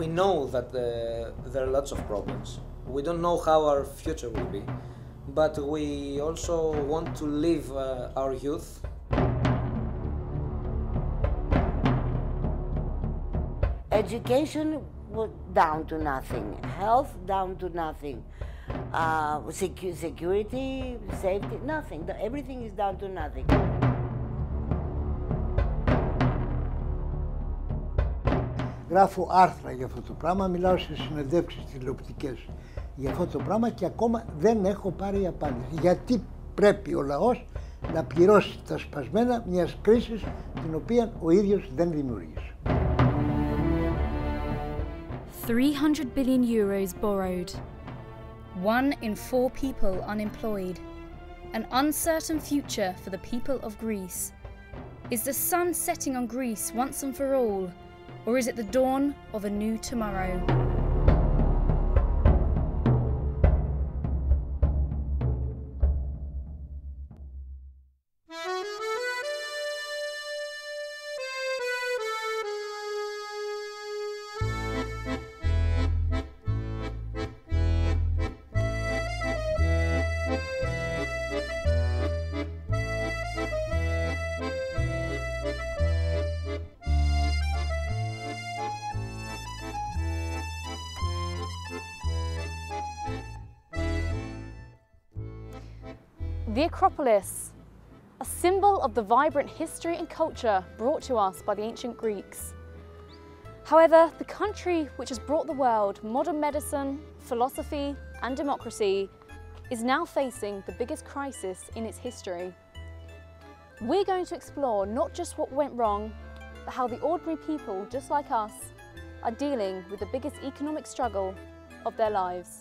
we know that there are lots of problems. We don't know how our future will be, but we also want to live our youth. Education was down to nothing, health down to nothing, security, safety, nothing. Everything is down to nothing. Γράφω άρθρα για αυτό το πράγμα, μιλάω σε συνεντεύξεις τηλεοπτικές για αυτό το πράγμα και ακόμα δεν έχω πάρει απάντηση. Γιατί πρέπει ο λαός να πληρώσει τα σπασμένα μιας κρίσης την οποία ο ίδιος δεν δημιούργησε. 300 billion euros borrowed. 1 in 4 people unemployed. An uncertain future for the people of Greece. Is the sun setting on Greece once and for all? Or is it the dawn of a new tomorrow? The Acropolis, a symbol of the vibrant history and culture brought to us by the ancient Greeks. However, the country which has brought the world modern medicine, philosophy and democracy is now facing the biggest crisis in its history. We're going to explore not just what went wrong, but how the ordinary people, just like us, are dealing with the biggest economic struggle of their lives.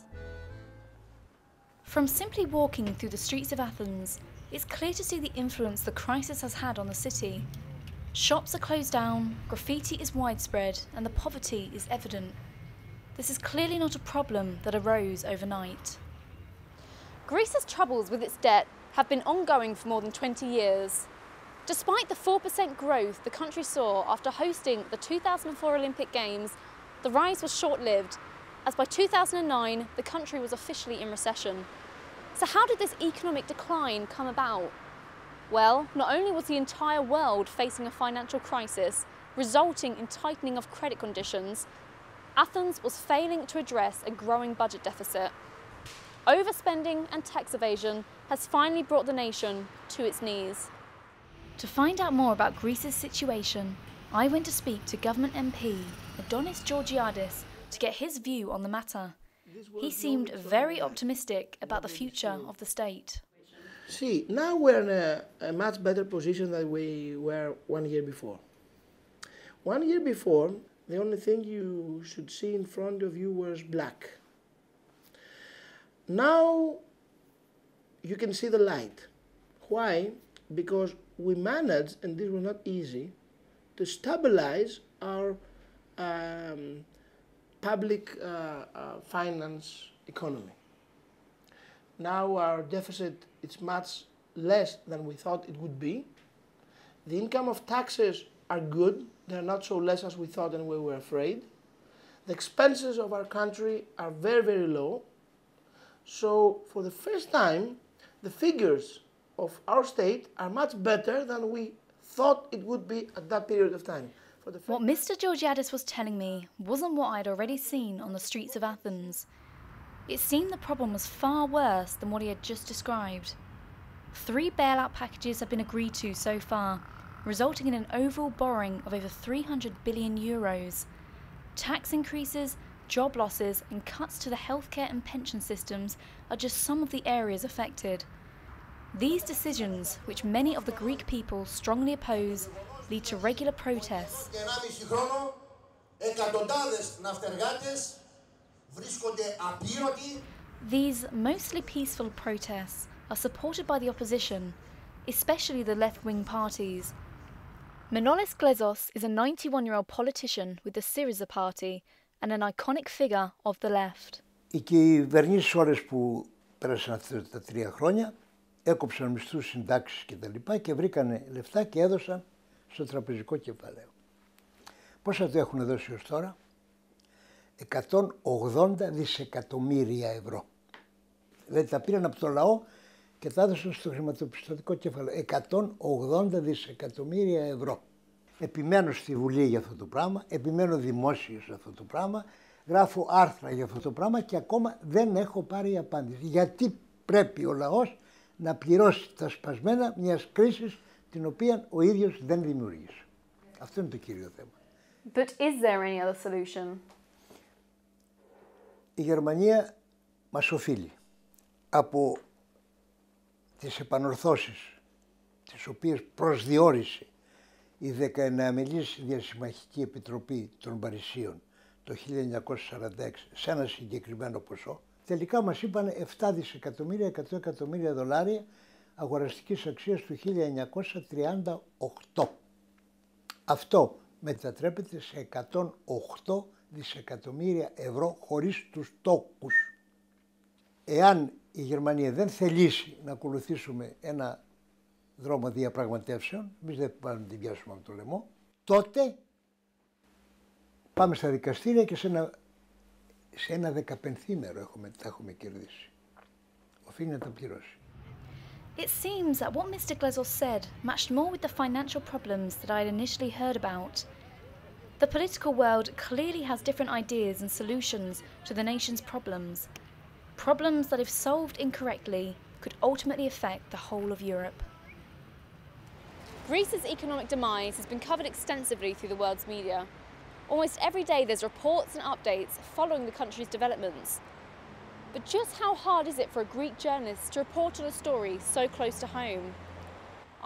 From simply walking through the streets of Athens, it's clear to see the influence the crisis has had on the city. Shops are closed down, graffiti is widespread, and the poverty is evident. This is clearly not a problem that arose overnight. Greece's troubles with its debt have been ongoing for more than 20 years. Despite the 4% growth the country saw after hosting the 2004 Olympic Games, the rise was short-lived, as by 2009 the country was officially in recession. So how did this economic decline come about? Well, not only was the entire world facing a financial crisis, resulting in tightening of credit conditions, Athens was failing to address a growing budget deficit. Overspending and tax evasion has finally brought the nation to its knees. To find out more about Greece's situation, I went to speak to Government MP Adonis Georgiadis to get his view on the matter. He seemed very optimistic about the future of the state. See, now we're in a much better position than we were 1 year before. 1 year before, the only thing you should see in front of you was black. Now you can see the light. Why? Because we managed, and this was not easy, to stabilize our public finance economy. Now our deficit is much less than we thought it would be. The income of taxes are good. They're not so less as we thought and we were afraid. The expenses of our country are very, very low. So for the first time, the figures of our state are much better than we thought it would be at that period of time. What Mr. Georgiadis was telling me wasn't what I'd already seen on the streets of Athens. It seemed the problem was far worse than what he had just described. 3 bailout packages have been agreed to so far, resulting in an overall borrowing of over 300 billion euros. Tax increases, job losses and cuts to the healthcare and pension systems are just some of the areas affected. These decisions, which many of the Greek people strongly oppose, lead to regular protests. These mostly peaceful protests are supported by the opposition, especially the left-wing parties. Manolis Glezos is a 91-year-old politician with the Syriza party and an iconic figure of the left. Οι κυβερνήσεις ώρες που πέρασαν αυτά τα 3 χρόνια έκοψαν μισθούς, συντάξεις κτλ. Και βρήκανε λεφτά και έδωσαν στο τραπεζικό κεφάλαιο. Πόσα το έχουν δώσει ως τώρα? 180 δισεκατομμύρια ευρώ. Δηλαδή τα πήραν από το λαό και τα έδωσαν στο χρηματοπιστωτικό κεφάλαιο. 180 δισεκατομμύρια ευρώ. Επιμένω στη Βουλή για αυτό το πράγμα, επιμένω δημόσιο για αυτό το πράγμα, γράφω άρθρα για αυτό το πράγμα και ακόμα δεν έχω πάρει απάντηση. Γιατί πρέπει ο λαός να πληρώσει τα σπασμένα μιας κρίσης την οποία ο ίδιος δεν δημιούργησε. Αυτό είναι το κύριο θέμα. But is there any other solution? Η Γερμανία μας οφείλει από τις επανορθώσεις τις οποίες προσδιορίσε η 19μελής Διασυμμαχική Επιτροπή των Παρισίων το 1946 σε ένα συγκεκριμένο ποσό, τελικά μας είπαν 7 δισεκατομμύρια, 100 εκατομμύρια δολάρια αγοραστικής αξίας του 1938. Αυτό μετατρέπεται σε 108 δισεκατομμύρια ευρώ χωρίς τους τόκους. Εάν η Γερμανία δεν θελήσει να ακολουθήσουμε ένα δρόμο διαπραγματεύσεων, εμείς δεν πάμε να την πιάσουμε από το λαιμό, τότε πάμε στα δικαστήρια και σε ένα 15ήμερο τα έχουμε κερδίσει. Οφείλει να τα πληρώσει. It seems that what Mr. Glezos said matched more with the financial problems that I had initially heard about. The political world clearly has different ideas and solutions to the nation's problems. Problems that, if solved incorrectly, could ultimately affect the whole of Europe. Greece's economic demise has been covered extensively through the world's media. Almost every day there's reports and updates following the country's developments. But just how hard is it for a Greek journalist to report on a story so close to home?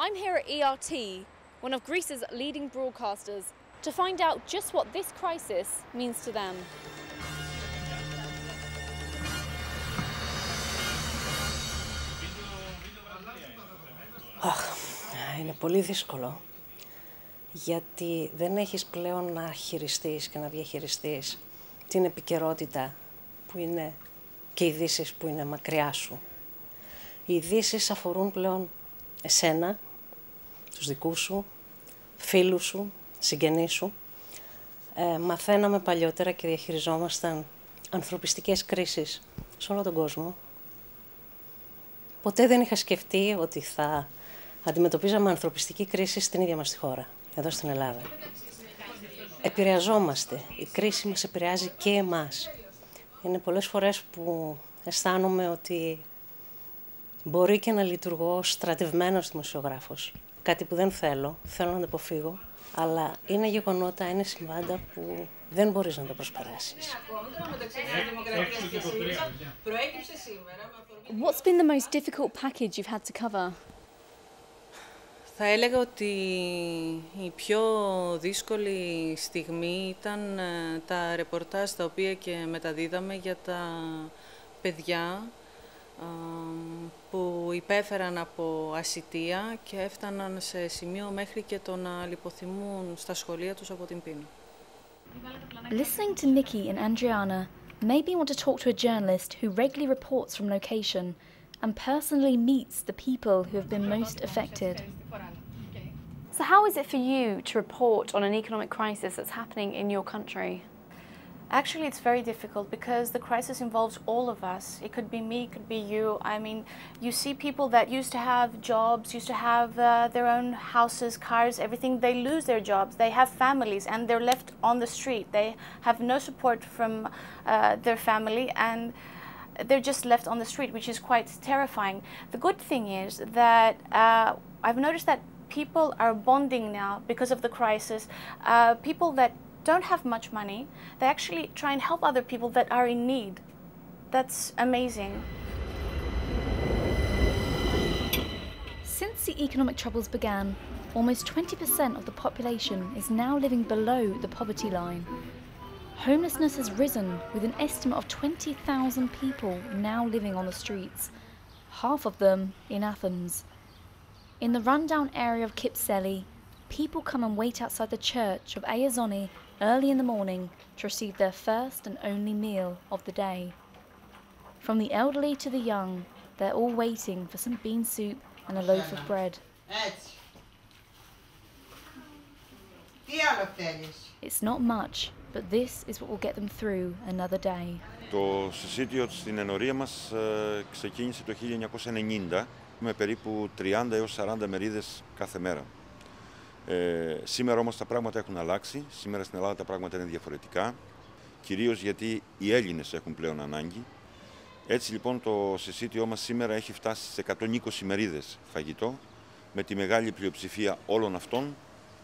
I'm here at ERT, one of Greece's leading broadcasters, to find out just what this crisis means to them. Είναι πολύ δύσκολο, γιατί δεν έχεις πλέον να χειριστείς και να διαχειριστείς την επικαιρότητα που είναι και οι ειδήσεις που είναι μακριά σου. Οι ειδήσεις αφορούν πλέον εσένα, τους δικούς σου, φίλους σου, συγγενείς σου. Μαθαίναμε παλιότερα και διαχειριζόμασταν ανθρωπιστικές κρίσεις σε όλο τον κόσμο. Ποτέ δεν είχα σκεφτεί ότι θα αντιμετωπίζαμε ανθρωπιστική κρίση στην ίδια μας τη χώρα, εδώ στην Ελλάδα. Επηρεαζόμαστε. Η κρίση μας επηρεάζει και εμάς. Είναι πολλές φορές που αισθάνομαι ότι μπορεί και να λειτουργώ ως στρατευμένος δημοσιογράφος. Κάτι που δεν θέλω να το αποφύγω, αλλά είναι γεγονότα, είναι συμβάντα που δεν μπορείς να το προσπεράσεις. What's been the most difficult package you've had to cover? Θα έλεγα ότι η πιο δύσκολη στιγμή ήταν τα ρεπορτάζ τα οποία και μεταδίδαμε για τα παιδιά που υπέφεραν από ασιτεία και έφταναν σε σημείο μέχρι και το να λιποθυμούν στα σχολεία τους από την πείνα. Listening to Nikki and Andriana made me want to talk to a journalist who regularly reports from location and personally meets the people who have been most affected. So how is it for you to report on an economic crisis that's happening in your country? Actually, it's very difficult because the crisis involves all of us. It could be me, it could be you. I mean, you see people that used to have jobs, used to have their own houses, cars, everything. They lose their jobs, they have families, and they're left on the street. They have no support from their family, and they're just left on the street, which is quite terrifying. The good thing is that I've noticed that people are bonding now because of the crisis. People that don't have much money, they actually try and help other people that are in need. That's amazing. Since the economic troubles began, almost 20% of the population is now living below the poverty line. Homelessness has risen, with an estimate of 20,000 people now living on the streets, half of them in Athens. In the rundown area of Kypseli, people come and wait outside the church of Ayazoni early in the morning to receive their first and only meal of the day. From the elderly to the young, they're all waiting for some bean soup and a loaf of bread. It's not much, but this is what will get them through another day. Το συσίτιο στην ενορία μας ξεκίνησε το 1990 με περίπου 30 έως 40 μερίδες κάθε μέρα. Σήμερα όμως τα πράγματα έχουν αλλάξει, σήμερα στην Ελλάδα τα πράγματα είναι διαφορετικά, κυρίως γιατί οι Έλληνες έχουν πλέον ανάγκη. Έτσι λοιπόν το συσίτιό μας σήμερα έχει φτάσει στις 120 μερίδες φαγητό, με τη μεγάλη πλειοψηφία όλων αυτών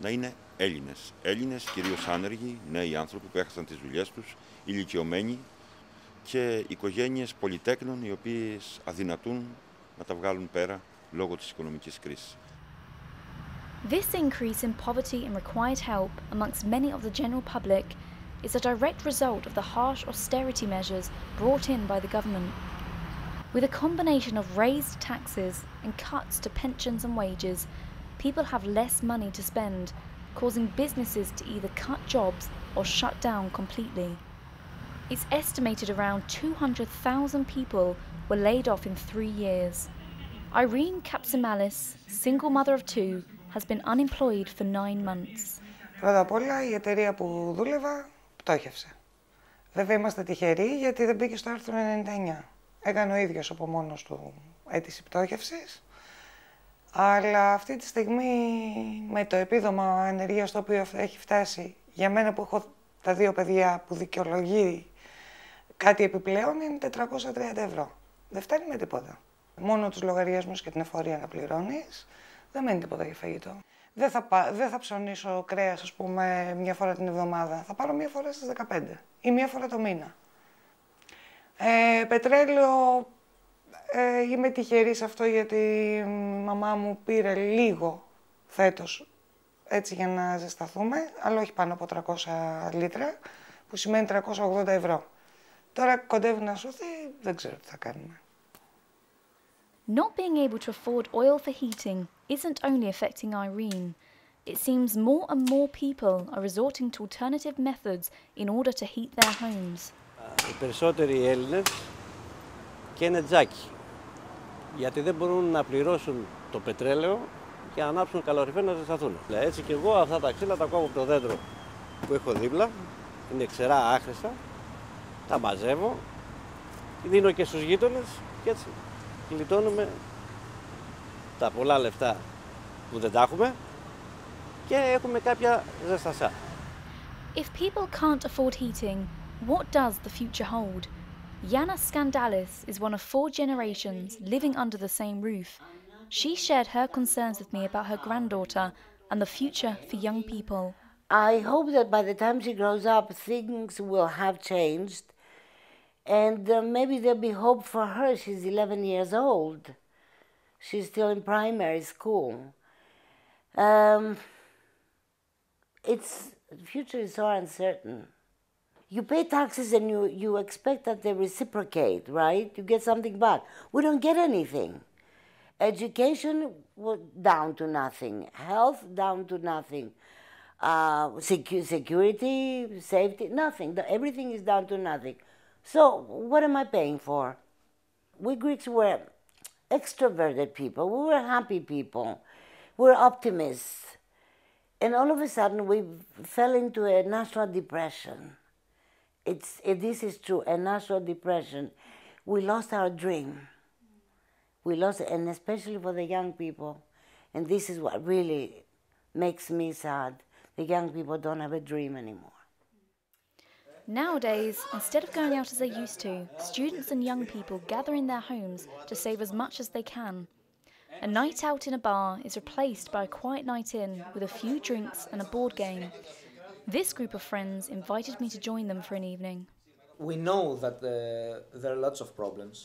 να είναι Έλληνες. Έλληνες, κυρίως άνεργοι, νέοι άνθρωποι που έχασαν τις δουλειές τους, ηλικιωμένοι και οικογένειες πολυτέκνων οι οποίες αδυνατούν να τα βγάλουν πέρα λόγω της οικονομικής κρίσης. This increase in poverty and required help amongst many of the general public is a direct result of the harsh austerity measures brought in by the government. With a combination of raised taxes and cuts to pensions and wages, people have less money to spend, causing businesses to either cut jobs or shut down completely. It's estimated around 200,000 people were laid off in 3 years. Irene Kapsimalis, single mother of 2, has been unemployed for 9 months. Πρώτα απ' όλα η εταιρεία που δούλευα πτώχευσε. Βέβαια είμαστε τυχεροί γιατί δεν μπήκε στο άρθρο 99. Έκανε ο ίδιος από μόνος του αίτηση πτώχευσης. Αλλά αυτή τη στιγμή με το επίδομα ανεργίας το οποίο έχει φτάσει για μένα που έχω τα 2 παιδιά που δικαιολογεί κάτι επιπλέον είναι 430 ευρώ. Δεν φτάνει με τίποτα. Μόνο τους λογαριασμούς και την εφορία να πληρώνεις, δεν μένει τίποτα για φαγητό. Δεν θα ψωνίσω κρέας, ας πούμε, 1 φορά την εβδομάδα. Θα πάρω 1 φορά στις 15 ή 1 φορά το μήνα. Πετρέλαιο, είμαι τυχερή σε αυτό γιατί η μαμά μου πήρε λίγο φέτος έτσι για να ζεσταθούμε, αλλά όχι πάνω από 300 λίτρα, που σημαίνει 380 ευρώ. Τώρα κοντεύει να σωθεί, δεν ξέρω τι θα κάνουμε. Not being able to afford oil for heating isn't only affecting Irene. It seems more and more people are resorting to alternative methods in order to heat their homes. Οι περισσότεροι Έλληνες καίνε τζάκι, γιατί δεν μπορούν να πληρώσουν το πετρέλαιο και να ανάψουν καλοριφέρ να ζεσταθούν. Έτσι και εγώ αυτά τα ξύλα τα κόβω από το δέντρο που έχω δίπλα, είναι ξερά άχρηστα, τα μαζεύω, δίνω και στους γείτονες και έτσι γλιτώνουμε τα πολλά λεφτά που δεν τα έχουμε και έχουμε κάποια ζεστασιά. If people can't afford heating, what does the future hold? Yana Skandalis is one of 4 generations living under the same roof. She shared her concerns with me about her granddaughter and the future for young people. I hope that by the time she grows up, things will have changed. And maybe there'll be hope for her. She's 11 years old. She's still in primary school. The future is so uncertain. You pay taxes and you expect that they reciprocate, right? You get something back. We don't get anything. Education, down to nothing. Health, down to nothing. Security, safety, nothing. Everything is down to nothing. So what am I paying for? We Greeks were extroverted people. We were happy people. We were optimists. And all of a sudden we fell into a national depression. This is true, a national depression. We lost our dream. We lost it, and especially for the young people. And this is what really makes me sad. The young people don't have a dream anymore. Nowadays, instead of going out as they used to, students and young people gather in their homes to save as much as they can. A night out in a bar is replaced by a quiet night in with a few drinks and a board game. This group of friends invited me to join them for an evening. We know that there are lots of problems.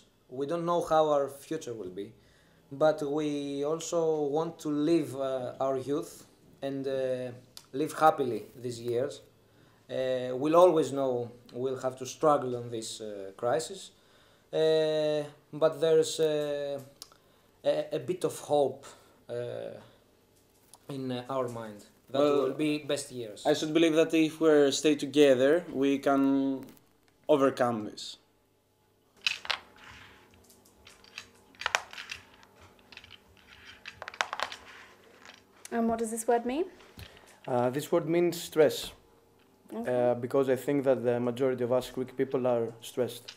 We don't know how our future will be, but we also want to live our youth and live happily these years. We'll always know we'll have to struggle on this crisis, but there's a bit of hope in our mind that will be best years. I should believe that if we stay together, we can overcome this. And what does this word mean? This word means stress. because I think that the majority of us Greek people are stressed.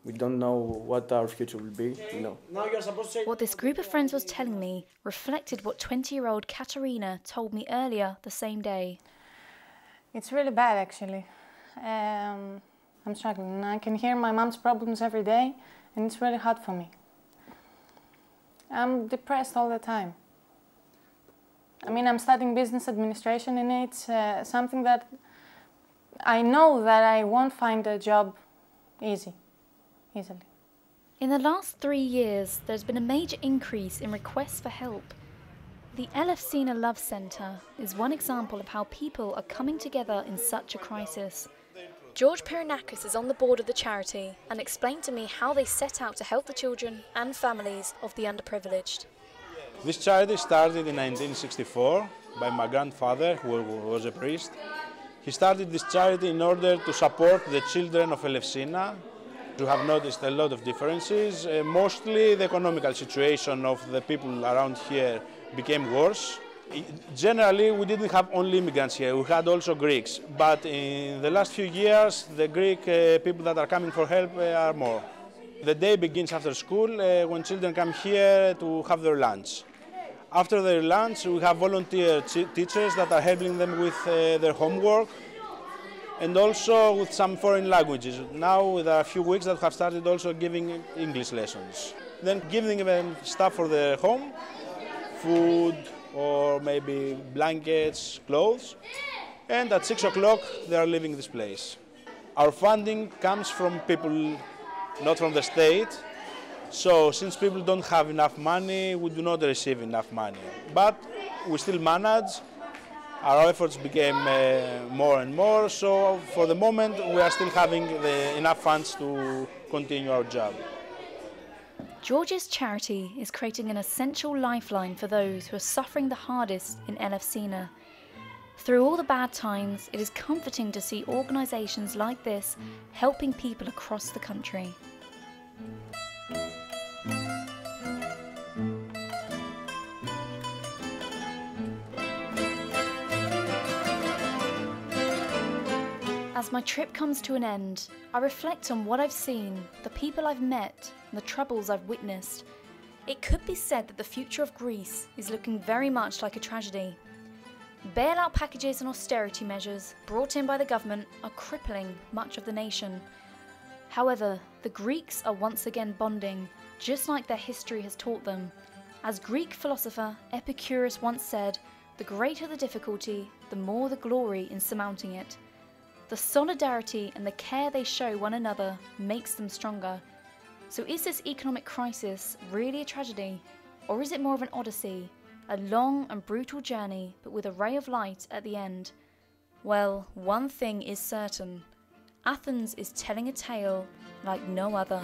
We don't know what our future will be, you know. What this group of friends was telling me reflected what 20-year-old Katerina told me earlier the same day. It's really bad, actually. I'm struggling. I can hear my mom's problems every day, and it's really hard for me. I'm depressed all the time. I mean, I'm studying business administration, and it's something that I know that I won't find a job easily. In the last 3 years, there's been a major increase in requests for help. The Elefsina Love Centre is one example of how people are coming together in such a crisis. George Piranakis is on the board of the charity and explained to me how they set out to help the children and families of the underprivileged. This charity started in 1964 by my grandfather, who was a priest. He started this charity in order to support the children of Elefsina. We have noticed a lot of differences. Mostly the economical situation of the people around here became worse. Generally, we didn't have only immigrants here, we had also Greeks. But in the last few years, the Greek people that are coming for help are more. The day begins after school when children come here to have their lunch. After their lunch, we have volunteer teachers that are helping them with their homework and also with some foreign languages. Now there are a few weeks that have started also giving English lessons. Then giving them stuff for their home, food, or maybe blankets, clothes, and at 6 o'clock they are leaving this place. Our funding comes from people, not from the state, so since people don't have enough money, we do not receive enough money. But we still manage, our efforts became more and more, so for the moment we are still having enough funds to continue our job. George's charity is creating an essential lifeline for those who are suffering the hardest in Elefsina. Through all the bad times, it is comforting to see organisations like this helping people across the country. As my trip comes to an end, I reflect on what I've seen, the people I've met, and the troubles I've witnessed. It could be said that the future of Greece is looking very much like a tragedy. Bailout packages and austerity measures brought in by the government are crippling much of the nation. However, the Greeks are once again bonding, just like their history has taught them. As Greek philosopher Epicurus once said, the greater the difficulty, the more the glory in surmounting it. The solidarity and the care they show one another makes them stronger. So is this economic crisis really a tragedy? Or is it more of an odyssey? A long and brutal journey, but with a ray of light at the end? Well, one thing is certain. Athens is telling a tale like no other.